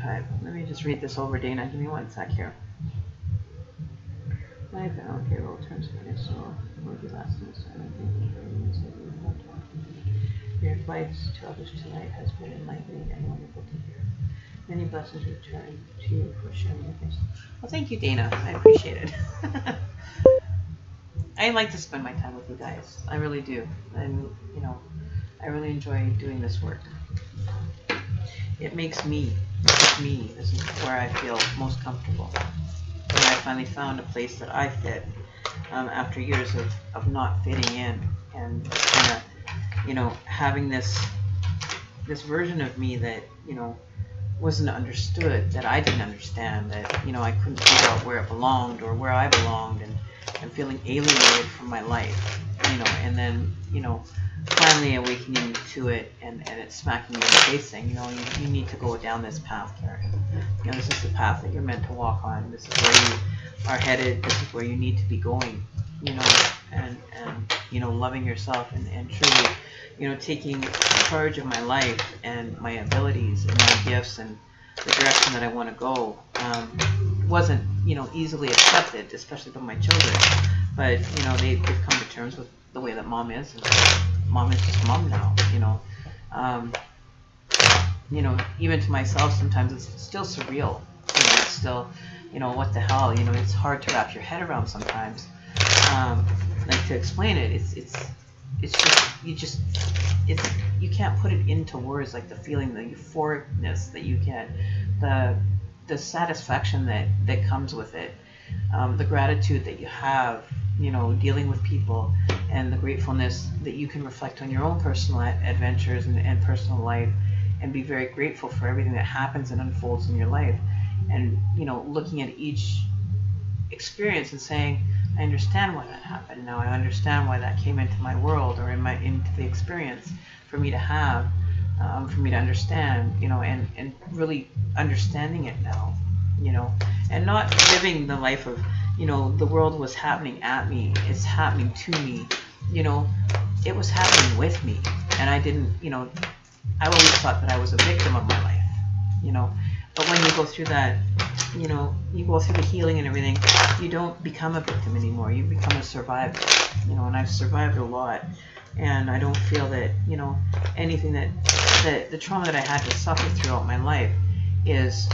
archetype. Let me just read this over, Dana. Give me one sec here. Life, okay, roll terms for this, so will be last semester. I think your advice to others tonight has been enlightening and wonderful to hear. Many blessings return to you for sharing your things. Well, thank you, Dana. I appreciate it. I like to spend my time with you guys. I really do. And, you know, I really enjoy doing this work. It makes me. This is where I feel most comfortable. And I finally found a place that I fit after years of not fitting in and kind of, you know, having this version of me that, you know, wasn't understood, that I didn't understand, that, you know, I couldn't figure out where it belonged or where I belonged, and feeling alienated from my life, you know, and then, you know, finally awakening to it and it smacking me in the face saying, you know, you need to go down this path, Karen. You know, this is the path that you're meant to walk on. This is where you are headed. This is where you need to be going, you know, and you know, loving yourself and truly, you know, taking charge of my life and my abilities and my gifts and the direction that I want to go. Wasn't, you know, easily accepted, especially by my children. But, you know, they've come to terms with the way that mom is. And mom is just mom now, you know. You know, even to myself, sometimes it's still surreal. You know, it's still, you know, what the hell? You know, it's hard to wrap your head around sometimes. Like to explain it, it's just you can't put it into words, like the feeling, the euphoricness that you get, the satisfaction that comes with it, the gratitude that you have, you know, dealing with people, and the gratefulness that you can reflect on your own personal adventures and personal life, and be very grateful for everything that happens and unfolds in your life, and, you know, looking at each experience and saying, I understand why that happened. Now I understand why that came into my world or into the experience for me to have, for me to understand, you know, and really understanding it now, you know, and not living the life of, you know, the world was happening at me, it's happening to me, you know, it was happening with me, and I didn't, you know, I always thought that I was a victim of my life, you know. But when you go through that, you know, you go through the healing and everything, you don't become a victim anymore. You become a survivor, you know, and I've survived a lot. And I don't feel that, you know, anything that the trauma that I had to suffer throughout my life is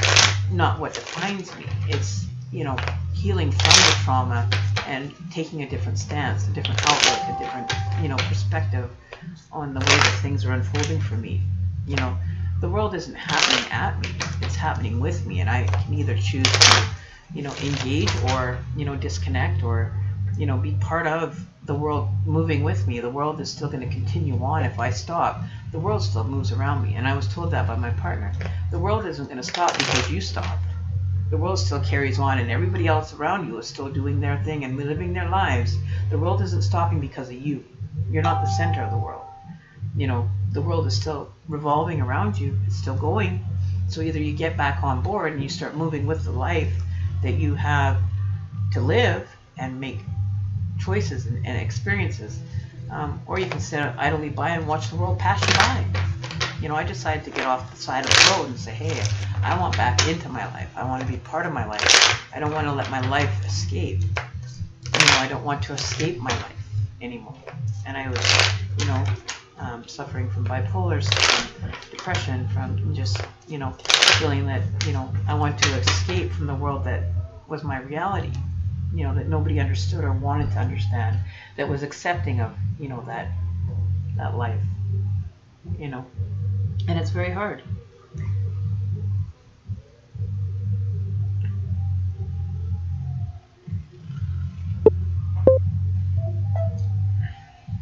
not what defines me. It's, you know, healing from the trauma and taking a different stance, a different outlook, a different, you know, perspective on the way that things are unfolding for me, you know. The world isn't happening at me, it's happening with me, and I can either choose to, you know, engage or, you know, disconnect or, you know, be part of the world moving with me. The world is still going to continue on if I stop. The world still moves around me, and I was told that by my partner. The world isn't going to stop because you stop. The world still carries on, and everybody else around you is still doing their thing and living their lives. The world isn't stopping because of you. You're not the center of the world. You know, the world is still revolving around you. It's still going. So either you get back on board and you start moving with the life that you have to live and make choices and experiences, or you can sit idly by and watch the world pass you by. You know, I decided to get off the side of the road and say, hey, I want back into my life. I want to be part of my life. I don't want to let my life escape. You know, I don't want to escape my life anymore. And I was, you know, suffering from bipolar, from depression, from just, you know, feeling that, you know, I want to escape from the world that was my reality, you know, that nobody understood or wanted to understand, that was accepting of, you know, that life, you know. And it's very hard.